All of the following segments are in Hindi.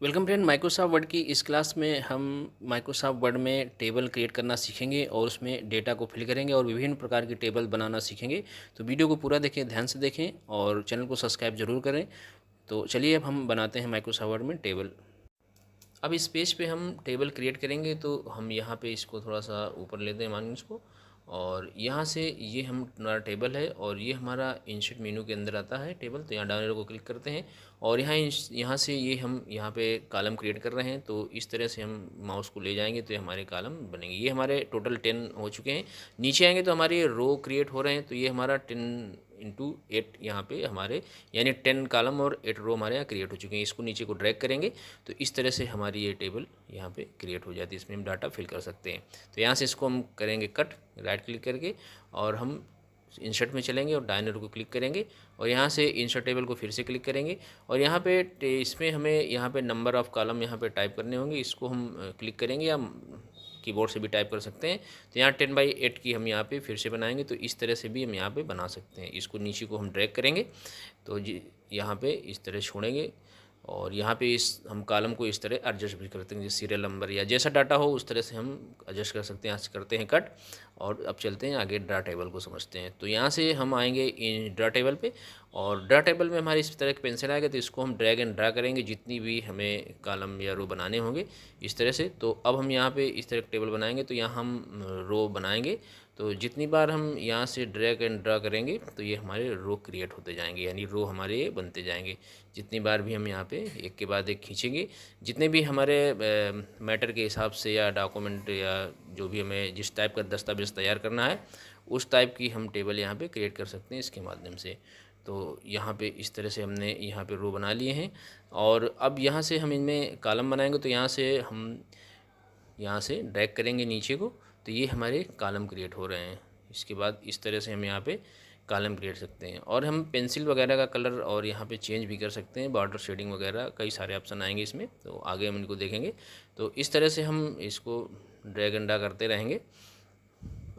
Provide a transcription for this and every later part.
Welcome friend. माइक्रोसॉफ्ट वर्ड की इस क्लास में हम माइक्रोसॉफ्ट वर्ड में टेबल क्रिएट करना सीखेंगे और उसमें डेटा को फिल करेंगे और विभिन्न प्रकार के टेबल बनाना सीखेंगे। तो वीडियो को पूरा देखें, ध्यान से देखें और चैनल को सब्सक्राइब जरूर करें। तो चलिए अब हम बनाते हैं माइक्रोसॉफ्ट वर्ड में टेबल। अब इस पेज पे हम टेबल क्रिएट करेंगे तो हम यहाँ पे इसको थोड़ा सा ऊपर लेते हैं मान इसको, और यहाँ से ये हमारा टेबल है और ये हमारा इंसर्ट मेनू के अंदर आता है टेबल। तो यहाँ डाउन एरो को क्लिक करते हैं और यहाँ से ये हम यहाँ पे कॉलम क्रिएट कर रहे हैं। तो इस तरह से हम माउस को ले जाएंगे तो ये हमारे कॉलम बनेंगे। ये हमारे टोटल 10 हो चुके हैं। नीचे आएंगे तो हमारे रो क्रिएट हो रहे हैं। तो ये हमारा 10 × 8 यहाँ पे हमारे यानी 10 कॉलम और 8 रो हमारे यहाँ क्रिएट हो चुके हैं। इसको नीचे को ड्रैग करेंगे तो इस तरह से हमारी ये टेबल यहाँ पे क्रिएट हो जाती है। इसमें हम डाटा फिल कर सकते हैं। तो यहाँ से इसको हम करेंगे कट, राइट क्लिक करके, और हम इंसर्ट में चलेंगे और दाईं एरो को क्लिक करेंगे और यहाँ से इंसर्ट टेबल को फिर से क्लिक करेंगे और यहाँ पे इसमें हमें यहाँ पे नंबर ऑफ़ कॉलम यहाँ पे टाइप करने होंगे। इसको हम क्लिक करेंगे या कीबोर्ड से भी टाइप कर सकते हैं। तो यहाँ 10/8 की हम यहाँ पे फिर से बनाएंगे। तो इस तरह से भी हम यहाँ पे बना सकते हैं। इसको नीचे को हम ड्रैग करेंगे तो जी यहाँ पे इस तरह छोड़ेंगे और यहाँ पे इस हम कॉलम को इस तरह एडजस्ट भी करते हैं, जैसे सीरियल नंबर या जैसा डाटा हो उस तरह से हम एडजस्ट कर सकते हैं। यहाँ से करते हैं कट और अब चलते हैं आगे ड्रा टेबल को समझते हैं। तो यहाँ से हम आएंगे इन ड्रा टेबल पे और ड्रा टेबल में हमारे इस तरह की पेंसिल आएगा तो इसको हम ड्रैग एंड ड्रा करेंगे जितनी भी हमें कॉलम या रो बनाने होंगे इस तरह से। तो अब हम यहाँ पे इस तरह का टेबल बनाएंगे तो यहाँ हम रो बनाएंगे। तो जितनी बार हम यहाँ से ड्रैग एंड ड्रा करेंगे तो ये हमारे रो क्रिएट होते जाएंगे, यानी रो हमारे ये बनते जाएंगे। जितनी बार भी हम यहाँ पे एक के बाद एक खींचेंगे, जितने भी हमारे मैटर के हिसाब से या डॉक्यूमेंट या जो भी हमें जिस टाइप का दस्तावेज़ तैयार करना है उस टाइप की हम टेबल यहाँ पे क्रिएट कर सकते हैं इसके माध्यम से। तो यहाँ पे इस तरह से हमने यहाँ पे रो बना लिए हैं और अब यहाँ से हम इनमें कॉलम बनाएंगे। तो यहाँ से हम यहाँ से ड्रैग करेंगे नीचे को तो ये हमारे कॉलम क्रिएट हो रहे हैं। इसके बाद इस तरह से हम यहाँ पे कॉलम क्रिएट सकते हैं और हम पेंसिल वगैरह का कलर और यहाँ पे चेंज भी कर सकते हैं, बॉर्डर शेडिंग वगैरह कई सारे ऑप्शन आएंगे इसमें। तो आगे हम इनको देखेंगे। तो इस तरह से हम इसको ड्रैग एंड ड्रॉप करते रहेंगे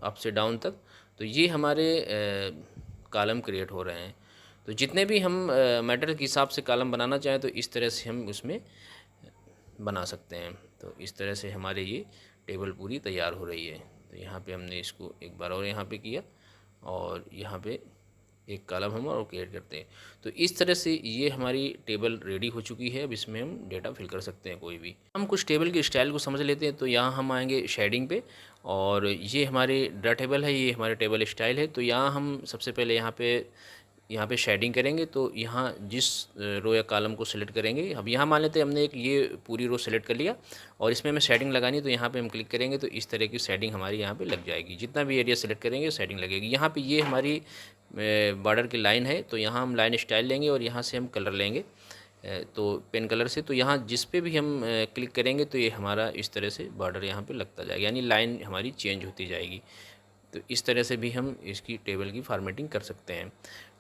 अप से डाउन तक। तो ये हमारे कॉलम क्रिएट हो रहे हैं। तो जितने भी हम मैटर के हिसाब से कॉलम बनाना चाहें तो इस तरह से हम उसमें बना सकते हैं। तो इस तरह से हमारे ये टेबल पूरी तैयार हो रही है। तो यहाँ पे हमने इसको एक बार और यहाँ पे किया और यहाँ पे एक कॉलम हम और क्रिएट करते हैं। तो इस तरह से ये हमारी टेबल रेडी हो चुकी है। अब इसमें हम डेटा फिल कर सकते हैं कोई भी। हम कुछ टेबल के स्टाइल को समझ लेते हैं। तो यहाँ हम आएंगे शेडिंग पे और ये हमारी ड्रा टेबल है, ये हमारे टेबल स्टाइल है। तो यहाँ हम सबसे पहले यहाँ पे शेडिंग करेंगे। तो यहाँ जिस रो या कॉलम को सिलेक्ट करेंगे, अब यहाँ मान लेते हैं हमने एक ये पूरी रो सेलेक्ट कर लिया और इसमें हमें शेडिंग लगानी है। तो यहाँ पे हम क्लिक करेंगे तो इस तरह की शेडिंग हमारी यहाँ पे लग जाएगी। जितना भी एरिया सेलेक्ट करेंगे शेडिंग लगेगी। यहाँ पे ये हमारी बॉर्डर की लाइन है। तो यहाँ हम लाइन स्टाइल लेंगे और यहाँ से हम कलर लेंगे तो पेन कलर से। तो यहाँ जिस पे भी हम क्लिक करेंगे तो ये हमारा इस तरह से बॉर्डर यहाँ पे लगता जाएगा, यानी लाइन हमारी चेंज होती जाएगी। तो इस तरह से भी हम इसकी टेबल की फॉर्मेटिंग कर सकते हैं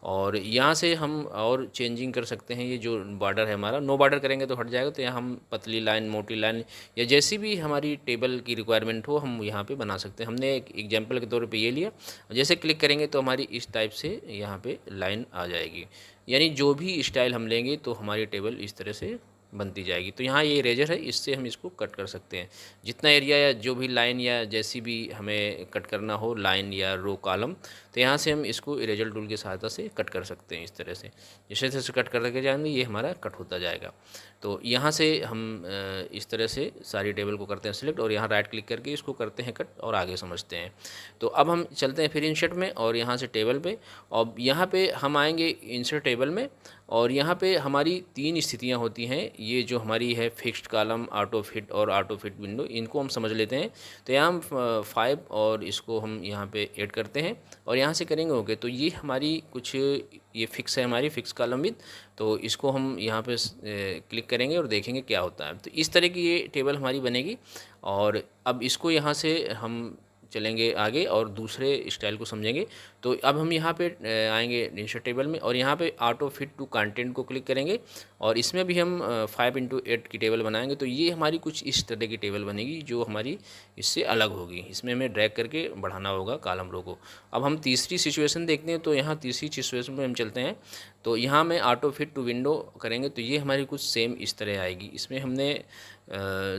और यहाँ से हम और चेंजिंग कर सकते हैं। ये जो बॉर्डर है हमारा, नो बॉर्डर करेंगे तो हट जाएगा। तो यहाँ हम पतली लाइन, मोटी लाइन या जैसी भी हमारी टेबल की रिक्वायरमेंट हो हम यहाँ पे बना सकते हैं। हमने एक एग्जांपल के तौर पे ये लिया, जैसे क्लिक करेंगे तो हमारी इस टाइप से यहाँ पे लाइन आ जाएगी। यानी जो भी स्टाइल हम लेंगे तो हमारी टेबल इस तरह से बनती जाएगी। तो यहाँ ये इरेजर है, इससे हम इसको कट कर सकते हैं। जितना एरिया या जो भी लाइन या जैसी भी हमें कट करना हो, लाइन या रो कॉलम, तो यहाँ से हम इसको इरेजर टूल की सहायता से कट कर सकते हैं। इस तरह से जैसे जैसे कट करके जाएंगे ये हमारा कट होता जाएगा। तो यहाँ से हम इस तरह से सारी टेबल को करते हैं सिलेक्ट और यहाँ राइट क्लिक करके इसको करते हैं कट और आगे समझते हैं। तो अब हम चलते हैं फिर इंसर्ट में और यहाँ से टेबल पे, और यहाँ पे हम आएंगे इंसर्ट टेबल में और यहाँ पे हमारी 3 स्थितियाँ होती हैं। ये जो हमारी है फिक्स्ड कॉलम, ऑटो फिट और ऑटो फिट विंडो, इनको हम समझ लेते हैं। तो यहाँ हम 5 और इसको हम यहाँ पे ऐड करते हैं और यहाँ से करेंगे ओके। तो ये हमारी कुछ ये फिक्स है, हमारी फिक्स कॉलम विद। तो इसको हम यहाँ पे क्लिक करेंगे और देखेंगे क्या होता है। तो इस तरह की ये टेबल हमारी बनेगी। और अब इसको यहाँ से हम चलेंगे आगे और दूसरे स्टाइल को समझेंगे। तो तो अब हम यहाँ पे आएंगे इंसर्ट टेबल में और यहाँ पे ऑटो फिट टू कंटेंट को क्लिक करेंगे और इसमें भी हम 5x8 की टेबल बनाएंगे। तो ये हमारी कुछ इस तरह की टेबल बनेगी जो हमारी इससे अलग होगी। इसमें हमें ड्रैग करके बढ़ाना होगा कॉलम रो को। अब हम तीसरी सिचुएशन देखते हैं। तो यहाँ तीसरी सिचुएशन में हम चलते हैं। तो यहाँ में ऑटो फिट टू विंडो करेंगे तो ये हमारी कुछ सेम इस तरह आएगी। इसमें हमने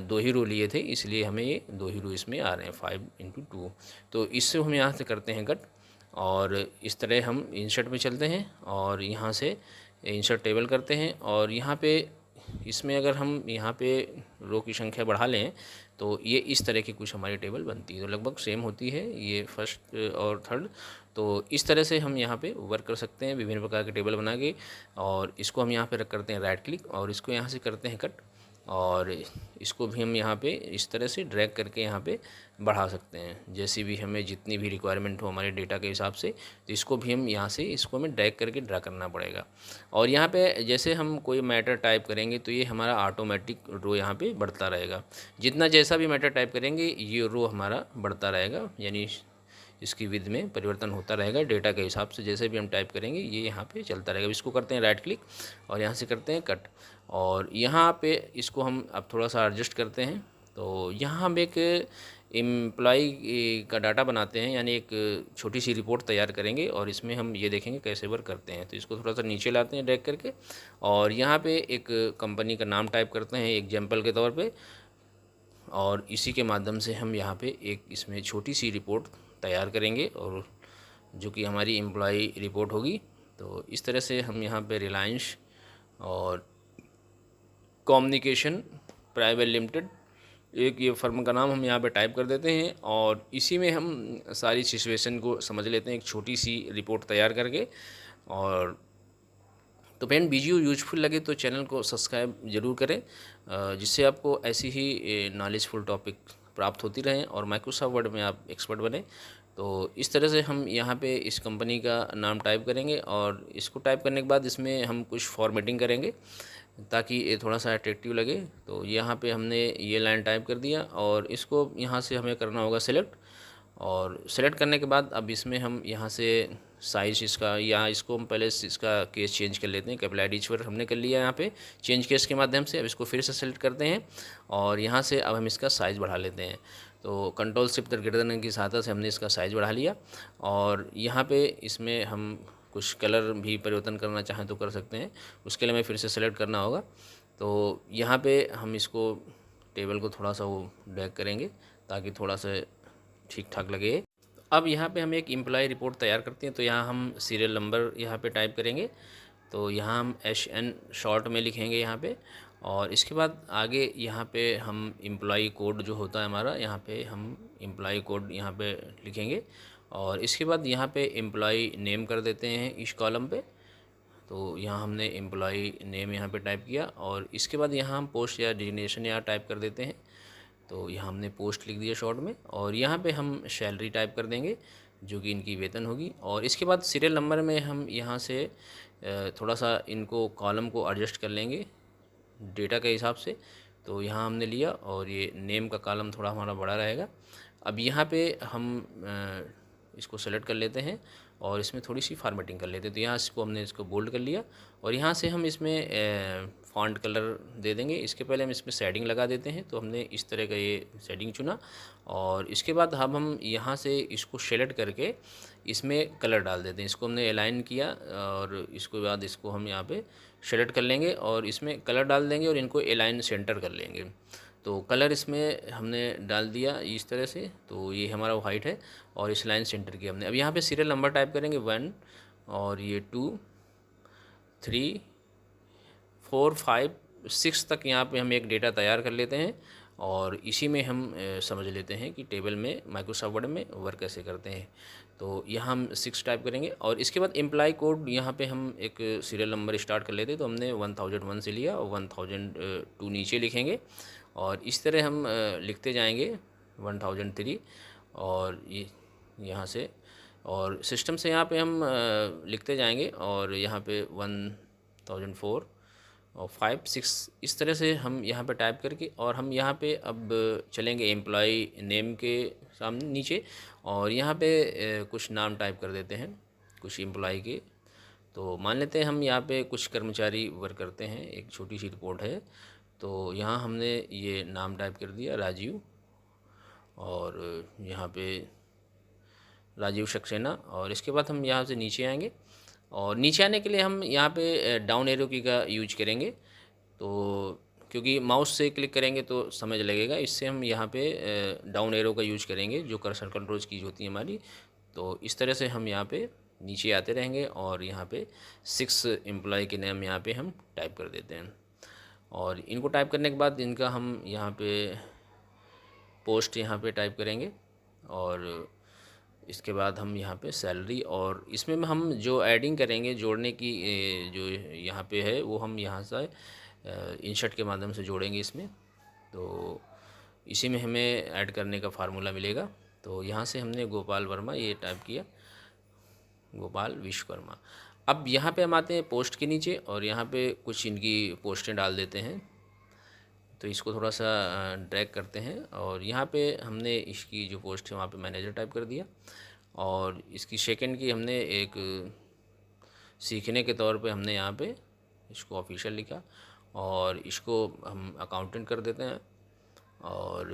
2 ही रो लिए थे, इसलिए हमें ये 2 ही रो इसमें आ रहे हैं 5x2। तो इससे हम यहाँ से करते हैं कट और इस तरह हम इंसर्ट में चलते हैं और यहाँ से इंसर्ट टेबल करते हैं और यहाँ पे इसमें अगर हम यहाँ पे रो की संख्या बढ़ा लें तो ये इस तरह की कुछ हमारी टेबल बनती है। तो लगभग सेम होती है ये फर्स्ट और थर्ड। तो इस तरह से हम यहाँ पे वर्क कर सकते हैं विभिन्न प्रकार के टेबल बना के। और इसको हम यहाँ पे रख करते हैं राइट क्लिक और इसको यहाँ से करते हैं कट और इसको भी हम यहाँ पे इस तरह से ड्रैग करके यहाँ पे बढ़ा सकते हैं जैसी भी हमें जितनी भी रिक्वायरमेंट हो हमारे डेटा के हिसाब से। तो इसको भी हम यहाँ से इसको हमें ड्रैग करके ड्रा करना पड़ेगा। और यहाँ पे जैसे हम कोई मैटर टाइप करेंगे तो ये हमारा ऑटोमेटिक रो यहाँ पे बढ़ता रहेगा। जितना जैसा भी मैटर टाइप करेंगे ये रो हमारा बढ़ता रहेगा, यानी इसकी विध में परिवर्तन होता रहेगा डेटा के हिसाब से। जैसे भी हम टाइप करेंगे ये यहाँ पे चलता रहेगा। इसको करते हैं राइट क्लिक और यहाँ से करते हैं कट और यहाँ पे इसको हम अब थोड़ा सा एडजस्ट करते हैं। तो यहाँ हम एक एम्प्लॉई का डाटा बनाते हैं, यानी एक छोटी सी रिपोर्ट तैयार करेंगे और इसमें हम ये देखेंगे कैसे वर्क करते हैं। तो इसको थोड़ा सा नीचे लाते हैं ड्रैग करके और यहाँ पे एक कंपनी का नाम टाइप करते हैं एग्जाम्पल के तौर पे और इसी के माध्यम से हम यहाँ पे एक इसमें छोटी सी रिपोर्ट तैयार करेंगे और जो कि हमारी एम्प्लॉई रिपोर्ट होगी। तो इस तरह से हम यहाँ पे रिलायंस और कम्युनिकेशन प्राइवेट लिमिटेड एक ये फर्म का नाम हम यहाँ पे टाइप कर देते हैं और इसी में हम सारी सिचुएशन को समझ लेते हैं एक छोटी सी रिपोर्ट तैयार करके। और तो फ्रेंड वीडियो यूजफुल लगे तो चैनल को सब्सक्राइब ज़रूर करें जिससे आपको ऐसी ही नॉलेजफुल टॉपिक प्राप्त होती रहें और माइक्रोसॉफ्ट वर्ड में आप एक्सपर्ट बने। तो इस तरह से हम यहाँ पे इस कंपनी का नाम टाइप करेंगे और इसको टाइप करने के बाद इसमें हम कुछ फॉर्मेटिंग करेंगे ताकि ये थोड़ा सा अट्रैक्टिव लगे। तो यहाँ पे हमने ये लाइन टाइप कर दिया और इसको यहाँ से हमें करना होगा सिलेक्ट और सेलेक्ट करने के बाद अब इसमें हम यहाँ से साइज़ इसका या इसको हम पहले इसका केस चेंज कर लेते हैं। कैपिटल आई डी हमने कर लिया यहाँ पे चेंज केस के माध्यम से। अब इसको फिर से सेलेक्ट करते हैं और यहाँ से अब हम इसका साइज़ बढ़ा लेते हैं। तो कंट्रोल शिफ्ट ग्रेटर देन की सहायता से हमने इसका साइज़ बढ़ा लिया और यहाँ पे इसमें हम कुछ कलर भी परिवर्तन करना चाहें तो कर सकते हैं। उसके लिए हमें फिर से सेलेक्ट करना होगा। तो यहाँ पे हम इसको टेबल को थोड़ा सा वो ड्रैग करेंगे ताकि थोड़ा सा ठीक ठाक लगे। अब यहाँ पे हम एक एम्प्लॉय रिपोर्ट तैयार करते हैं। तो यहाँ हम सीरियल नंबर यहाँ पे टाइप करेंगे। तो यहाँ हम SN शॉर्ट में लिखेंगे यहाँ पे और इसके बाद आगे यहाँ पे हम एम्प्लॉय कोड जो होता है हमारा यहाँ पे हम एम्प्लॉय कोड यहाँ पे लिखेंगे और इसके बाद यहाँ पे एम्प्लॉय नेम कर देते हैं इस कॉलम पे। तो यहाँ हमने एम्प्लॉय नेम यहाँ पे टाइप किया और इसके बाद यहाँ हम पोस्ट या डिजिग्नेशन यहाँ टाइप कर देते हैं। तो यहाँ हमने पोस्ट लिख दिया शॉर्ट में और यहाँ पे हम सैलरी टाइप कर देंगे जो कि इनकी वेतन होगी। और इसके बाद सीरियल नंबर में हम यहाँ से थोड़ा सा इनको कॉलम को एडजस्ट कर लेंगे डेटा के हिसाब से। तो यहाँ हमने लिया और ये नेम का कॉलम थोड़ा हमारा बड़ा रहेगा। अब यहाँ पे हम इसको सेलेक्ट कर लेते हैं और इसमें थोड़ी सी फॉर्मेटिंग कर लेते हैं। तो यहाँ हमने इसको बोल्ड कर लिया और यहाँ से हम इसमें फ़ॉन्ट कलर दे देंगे। इसके पहले हम इसमें शेडिंग लगा देते हैं। तो हमने इस तरह का ये शेडिंग चुना और इसके बाद अब हम यहाँ से इसको सेलेक्ट करके इसमें कलर डाल देते हैं। इसको हमने अलाइन किया और इसके बाद इसको हम यहाँ पे सेलेक्ट कर लेंगे और इसमें कलर डाल देंगे और इनको अलाइन सेंटर कर लेंगे। तो कलर इसमें हमने डाल दिया इस तरह से। तो ये हमारा वाइट है और इस लाइन सेंटर की हमने। अब यहाँ पे सीरियल नंबर टाइप करेंगे 1 और ये 2 3 4 5 6 तक यहाँ पे हम एक डेटा तैयार कर लेते हैं और इसी में हम समझ लेते हैं कि टेबल में माइक्रोसॉफ्ट वर्ड में वर्क कैसे करते हैं। तो यहाँ हम 6 टाइप करेंगे और इसके बाद एम्प्लॉय कोड यहाँ पे हम एक सीरियल नंबर स्टार्ट कर लेते हैं। तो हमने 1001 से लिया और 1002 नीचे लिखेंगे और इस तरह हम लिखते जाएंगे 1003 और ये यहाँ से और सिस्टम से यहाँ पे हम लिखते जाएंगे और यहाँ पे 1004 और 5 6 इस तरह से हम यहाँ पे टाइप करके, और हम यहाँ पे अब चलेंगे एम्प्लॉय नेम के सामने नीचे, और यहाँ पे कुछ नाम टाइप कर देते हैं कुछ एम्प्लॉय के। तो मान लेते हैं हम यहाँ पे कुछ कर्मचारी वर्क करते हैं, एक छोटी सी रिपोर्ट है। तो यहाँ हमने ये नाम टाइप कर दिया राजीव, और यहाँ पे राजीव सक्सेना। और इसके बाद हम यहाँ से नीचे आएंगे, और नीचे आने के लिए हम यहाँ पे डाउन एरो की का यूज करेंगे। तो क्योंकि माउस से क्लिक करेंगे तो समझ लगेगा, इससे हम यहाँ पे डाउन एरो का यूज करेंगे जो कर्सर कंट्रोल्स की होती है हमारी। तो इस तरह से हम यहाँ पे नीचे आते रहेंगे, और यहाँ पे 6 एम्प्लॉय के नाम यहाँ पे हम टाइप कर देते हैं। और इनको टाइप करने के बाद इनका हम यहाँ पे पोस्ट यहाँ पे टाइप करेंगे, और इसके बाद हम यहाँ पे सैलरी, और इसमें हम जो एडिंग करेंगे, जोड़ने की जो यहाँ पे है वो हम यहाँ से इंसर्ट के माध्यम से जोड़ेंगे इसमें। तो इसी में हमें ऐड करने का फार्मूला मिलेगा। तो यहाँ से हमने गोपाल वर्मा ये टाइप किया, गोपाल विश्वकर्मा। अब यहाँ पे हम आते हैं पोस्ट के नीचे, और यहाँ पे कुछ इनकी पोस्टें डाल देते हैं। तो इसको थोड़ा सा ड्रैग करते हैं, और यहाँ पे हमने इसकी जो पोस्ट है वहाँ पे मैनेजर टाइप कर दिया, और इसकी सेकंड की हमने एक सीखने के तौर पे हमने यहाँ पे इसको ऑफिशियल लिखा, और इसको हम अकाउंटेंट कर देते हैं। और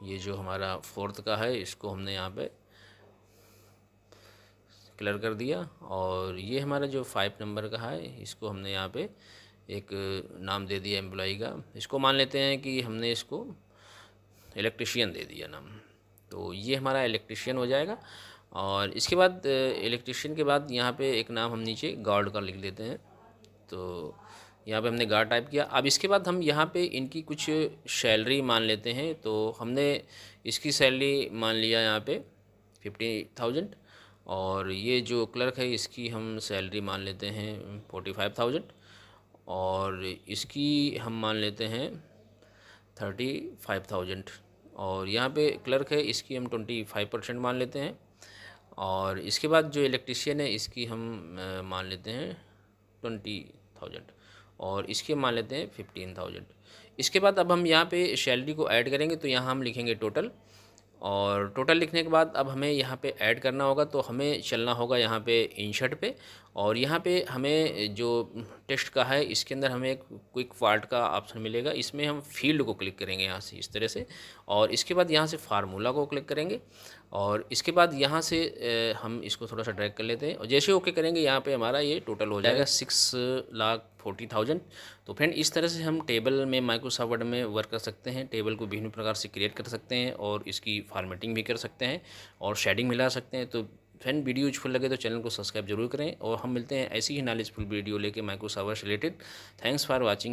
ये जो हमारा फोर्थ का है इसको हमने यहाँ पे क्लियर कर दिया, और ये हमारा जो 5 नंबर का है इसको हमने यहाँ पे एक नाम दे दिया एम्प्लॉई का। इसको मान लेते हैं कि हमने इसको इलेक्ट्रिशियन दे दिया नाम। तो ये हमारा इलेक्ट्रिशियन हो जाएगा। और इसके बाद इलेक्ट्रिशियन के बाद यहाँ पे एक नाम हम नीचे गार्ड का लिख देते हैं। तो यहाँ पे हमने गार्ड टाइप किया। अब इसके बाद हम यहाँ पे इनकी कुछ सैलरी मान लेते हैं। तो हमने इसकी सैलरी मान लिया यहाँ पे 50,000, और ये जो क्लर्क है इसकी हम सैलरी मान लेते हैं 45,000, और इसकी हम मान लेते हैं 35,000, और यहाँ पे क्लर्क है इसकी हम 25% मान लेते हैं। और इसके बाद जो इलेक्ट्रिशियन है इसकी हम मान लेते हैं 20,000, और इसके मान लेते हैं 15,000। इसके बाद अब हम यहाँ पे सैलरी को ऐड करेंगे। तो यहाँ हम लिखेंगे टोटल, और टोटल लिखने के बाद अब हमें यहाँ पे ऐड करना होगा। तो हमें चलना होगा यहाँ पे इंसर्ट पे, और यहाँ पे हमें जो टेक्स्ट का है इसके अंदर हमें एक क्विक पार्ट का ऑप्शन मिलेगा। इसमें हम फील्ड को क्लिक करेंगे यहाँ से इस तरह से, और इसके बाद यहाँ से फार्मूला को क्लिक करेंगे, और इसके बाद यहाँ से हम इसको थोड़ा सा ड्रैग कर लेते हैं, और जैसे ओके करेंगे यहाँ पे हमारा ये टोटल हो जाएगा 6,40,000। तो फ्रेंड इस तरह से हम टेबल में माइक्रोसॉफ्ट वर्ड में वर्क कर सकते हैं। टेबल को विभिन्न प्रकार से क्रिएट कर सकते हैं, और इसकी फॉर्मेटिंग भी कर सकते हैं, और शेडिंग मिला सकते हैं। तो फ्रेंड वीडियो यूजफुल लगे तो चैनल को सब्सक्राइब जरूर करें, और हम मिलते हैं ऐसी ही नॉलेजफुल वीडियो लेके माइक्रोसॉफ्ट वर्ड से रिलेटेड। Thanks for watching.